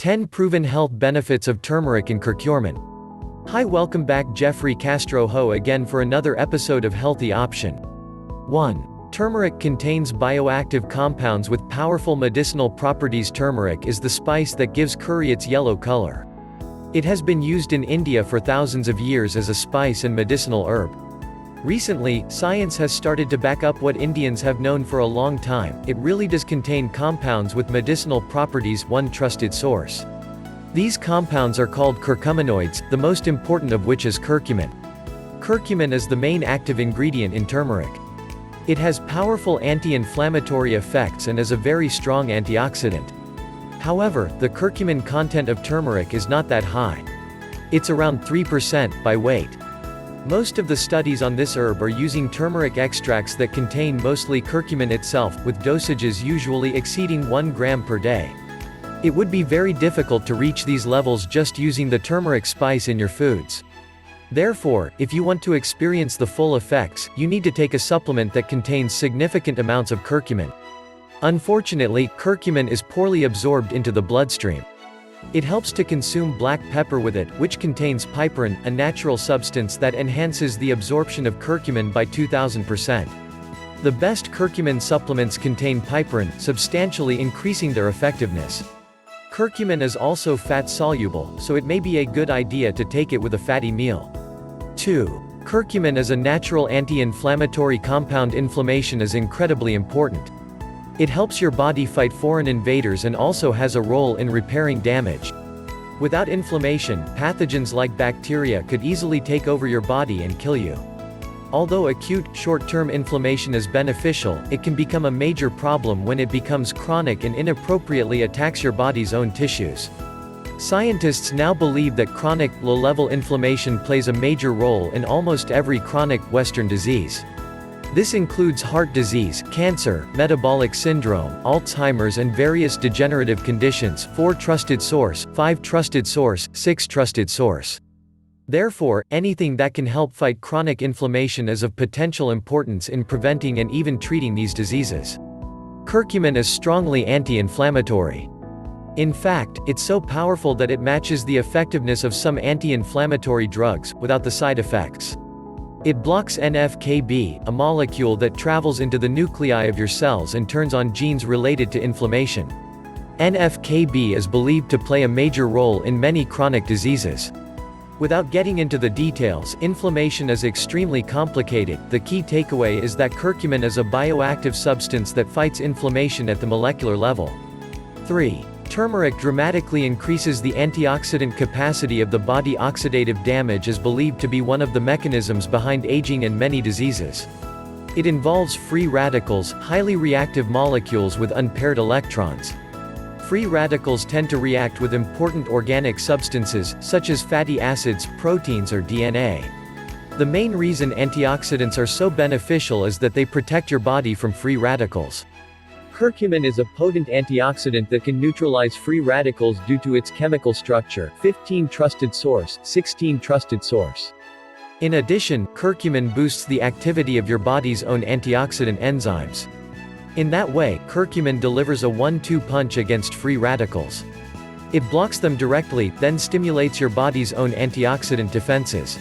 10 Proven Health Benefits of Turmeric and Curcurmin. Hi, welcome back, Jeffrey Castro Ho again for another episode of Healthy Option. 1. Turmeric contains bioactive compounds with powerful medicinal properties. Turmeric is the spice that gives curry its yellow color. It has been used in India for thousands of years as a spice and medicinal herb. Recently, science has started to back up what Indians have known for a long time: it really does contain compounds with medicinal properties. One trusted source. These compounds are called curcuminoids, the most important of which is curcumin. Curcumin is the main active ingredient in turmeric. It has powerful anti-inflammatory effects and is a very strong antioxidant. However, the curcumin content of turmeric is not that high. It's around 3% by weight. Most of the studies on this herb are using turmeric extracts that contain mostly curcumin itself, with dosages usually exceeding 1 gram per day. It would be very difficult to reach these levels just using the turmeric spice in your foods. Therefore, if you want to experience the full effects, you need to take a supplement that contains significant amounts of curcumin. Unfortunately, curcumin is poorly absorbed into the bloodstream. It helps to consume black pepper with it, which contains piperine, a natural substance that enhances the absorption of curcumin by 2000%. The best curcumin supplements contain piperine, substantially increasing their effectiveness. Curcumin is also fat-soluble, so it may be a good idea to take it with a fatty meal. 2. Curcumin is a natural anti-inflammatory compound. Inflammation is incredibly important. It helps your body fight foreign invaders and also has a role in repairing damage. Without inflammation, pathogens like bacteria could easily take over your body and kill you. Although acute, short-term inflammation is beneficial, it can become a major problem when it becomes chronic and inappropriately attacks your body's own tissues. Scientists now believe that chronic, low-level inflammation plays a major role in almost every chronic, Western disease. This includes heart disease, cancer, metabolic syndrome, Alzheimer's and various degenerative conditions. 4 Trusted source, 5 Trusted source, 6 Trusted source. Therefore, anything that can help fight chronic inflammation is of potential importance in preventing and even treating these diseases. Curcumin is strongly anti-inflammatory. In fact, it's so powerful that it matches the effectiveness of some anti-inflammatory drugs, without the side effects. It blocks NF-κB, a molecule that travels into the nuclei of your cells and turns on genes related to inflammation. NF-κB is believed to play a major role in many chronic diseases. Without getting into the details, inflammation is extremely complicated. The key takeaway is that curcumin is a bioactive substance that fights inflammation at the molecular level. 3. Turmeric dramatically increases the antioxidant capacity of the body. Oxidative damage is believed to be one of the mechanisms behind aging and many diseases. It involves free radicals, highly reactive molecules with unpaired electrons. Free radicals tend to react with important organic substances, such as fatty acids, proteins or DNA. The main reason antioxidants are so beneficial is that they protect your body from free radicals. Curcumin is a potent antioxidant that can neutralize free radicals due to its chemical structure. 15 Trusted source, 16 Trusted source. In addition, curcumin boosts the activity of your body's own antioxidant enzymes. In that way, curcumin delivers a 1-2 punch against free radicals. It blocks them directly, then stimulates your body's own antioxidant defenses.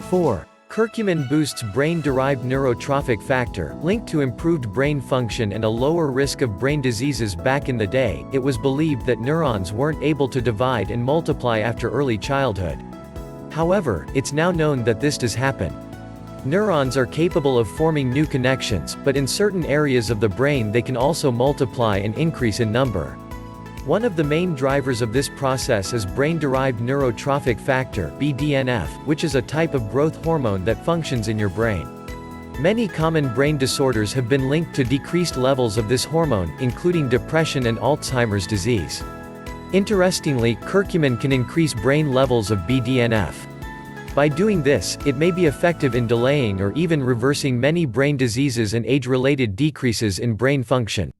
4. Curcumin boosts brain-derived neurotrophic factor, linked to improved brain function and a lower risk of brain diseases. Back in the day, it was believed that neurons weren't able to divide and multiply after early childhood. However, it's now known that this does happen. Neurons are capable of forming new connections, but in certain areas of the brain they can also multiply and increase in number. One of the main drivers of this process is brain-derived neurotrophic factor (BDNF), which is a type of growth hormone that functions in your brain. Many common brain disorders have been linked to decreased levels of this hormone, including depression and Alzheimer's disease. Interestingly, curcumin can increase brain levels of BDNF. By doing this, it may be effective in delaying or even reversing many brain diseases and age-related decreases in brain function.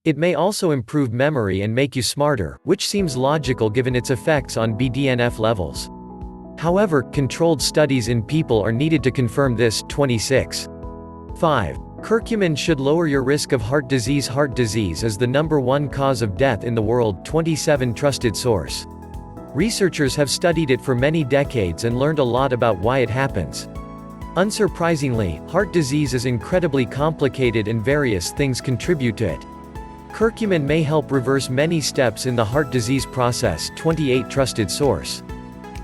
It may also improve memory and make you smarter, which seems logical given its effects on BDNF levels. However, controlled studies in people are needed to confirm this. 26. 5. Curcumin should lower your risk of heart disease. Heart disease is the #1 cause of death in the world. 27 Trusted source. Researchers have studied it for many decades and learned a lot about why it happens. Unsurprisingly, heart disease is incredibly complicated and various things contribute to it. Curcumin may help reverse many steps in the heart disease process. 28 Trusted source.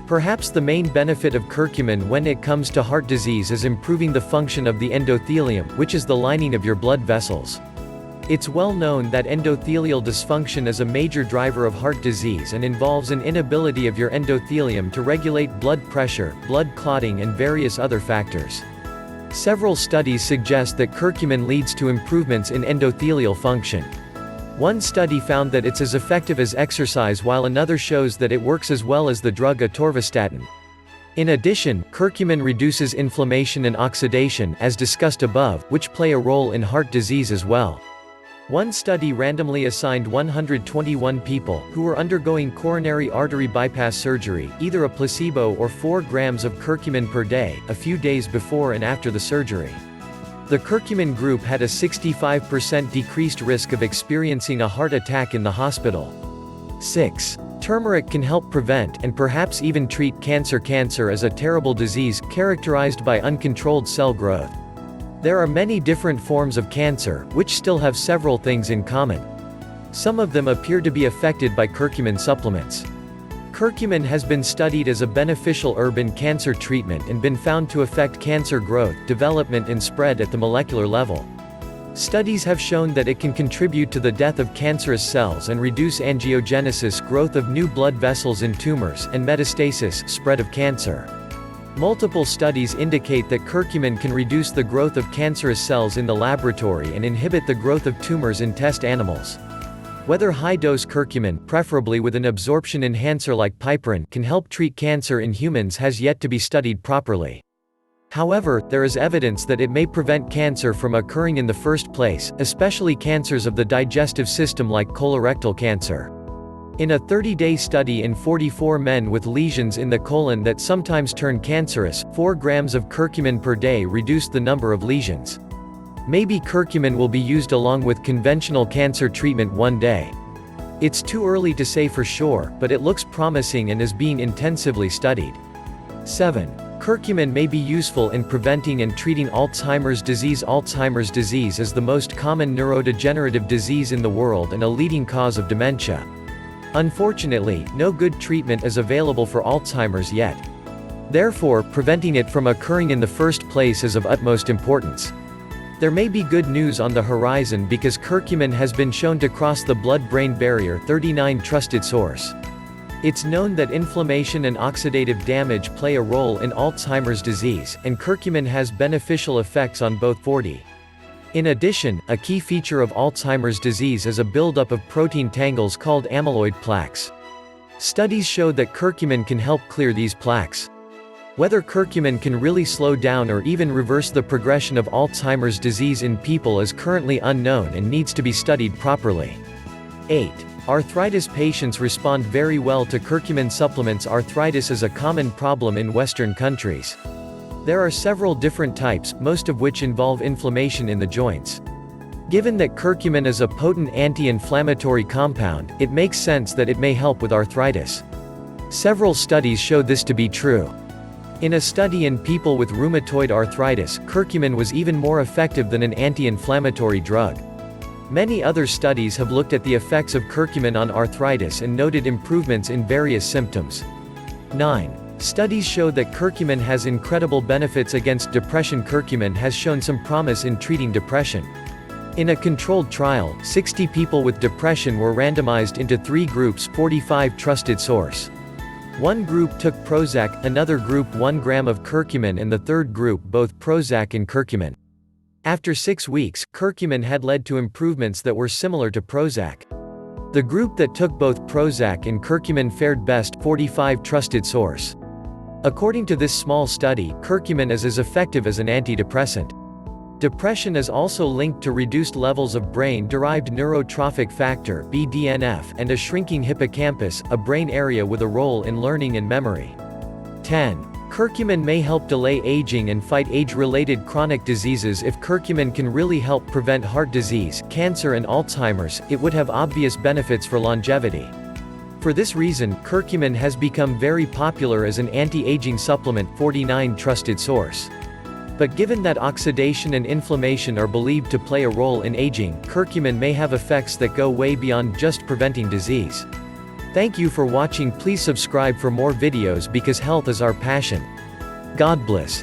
Perhaps the main benefit of curcumin when it comes to heart disease is improving the function of the endothelium, which is the lining of your blood vessels. It's well known that endothelial dysfunction is a major driver of heart disease and involves an inability of your endothelium to regulate blood pressure, blood clotting and various other factors. Several studies suggest that curcumin leads to improvements in endothelial function. One study found that it's as effective as exercise while another shows that it works as well as the drug atorvastatin. In addition, curcumin reduces inflammation and oxidation, as discussed above, which play a role in heart disease as well. One study randomly assigned 121 people, who were undergoing coronary artery bypass surgery, either a placebo or 4 grams of curcumin per day, a few days before and after the surgery. The curcumin group had a 65% decreased risk of experiencing a heart attack in the hospital. 6. Turmeric can help prevent, and perhaps even treat cancer. Cancer is a terrible disease, characterized by uncontrolled cell growth. There are many different forms of cancer, which still have several things in common. Some of them appear to be affected by curcumin supplements. Curcumin has been studied as a beneficial herb in cancer treatment and been found to affect cancer growth, development and spread at the molecular level. Studies have shown that it can contribute to the death of cancerous cells and reduce angiogenesis, growth of new blood vessels in tumors, and metastasis, spread of cancer. Multiple studies indicate that curcumin can reduce the growth of cancerous cells in the laboratory and inhibit the growth of tumors in test animals. Whether high-dose curcumin, preferably with an absorption enhancer like piperine, can help treat cancer in humans has yet to be studied properly. However, there is evidence that it may prevent cancer from occurring in the first place, especially cancers of the digestive system like colorectal cancer. In a 30-day study in 44 men with lesions in the colon that sometimes turn cancerous, 4 grams of curcumin per day reduced the number of lesions. Maybe curcumin will be used along with conventional cancer treatment one day. It's too early to say for sure, but it looks promising and is being intensively studied. 7. Curcumin may be useful in preventing and treating Alzheimer's disease. Alzheimer's disease is the most common neurodegenerative disease in the world and a leading cause of dementia. Unfortunately, no good treatment is available for Alzheimer's yet. Therefore, preventing it from occurring in the first place is of utmost importance. There may be good news on the horizon because curcumin has been shown to cross the blood-brain barrier. 39 Trusted source. It's known that inflammation and oxidative damage play a role in Alzheimer's disease, and curcumin has beneficial effects on both. 40. In addition, a key feature of Alzheimer's disease is a buildup of protein tangles called amyloid plaques. Studies show that curcumin can help clear these plaques. Whether curcumin can really slow down or even reverse the progression of Alzheimer's disease in people is currently unknown and needs to be studied properly. 8. Arthritis patients respond very well to curcumin supplements. Arthritis is a common problem in Western countries. There are several different types, most of which involve inflammation in the joints. Given that curcumin is a potent anti-inflammatory compound, it makes sense that it may help with arthritis. Several studies show this to be true. In a study in people with rheumatoid arthritis, curcumin was even more effective than an anti-inflammatory drug. Many other studies have looked at the effects of curcumin on arthritis and noted improvements in various symptoms. 9. Studies show that curcumin has incredible benefits against depression. Curcumin has shown some promise in treating depression. In a controlled trial, 60 people with depression were randomized into 3 groups. 45 Trusted source. One group took Prozac, another group 1 gram of curcumin and the third group both Prozac and curcumin. After 6 weeks, curcumin had led to improvements that were similar to Prozac. The group that took both Prozac and curcumin fared best. 45 Trusted source. According to this small study, curcumin is as effective as an antidepressant. Depression is also linked to reduced levels of brain-derived neurotrophic factor (BDNF) and a shrinking hippocampus, a brain area with a role in learning and memory. 10. Curcumin may help delay aging and fight age-related chronic diseases. If curcumin can really help prevent heart disease, cancer and Alzheimer's, it would have obvious benefits for longevity. For this reason, curcumin has become very popular as an anti-aging supplement. 49 Trusted source. But given that oxidation and inflammation are believed to play a role in aging, curcumin may have effects that go way beyond just preventing disease. Thank you for watching. Please subscribe for more videos because health is our passion. God bless.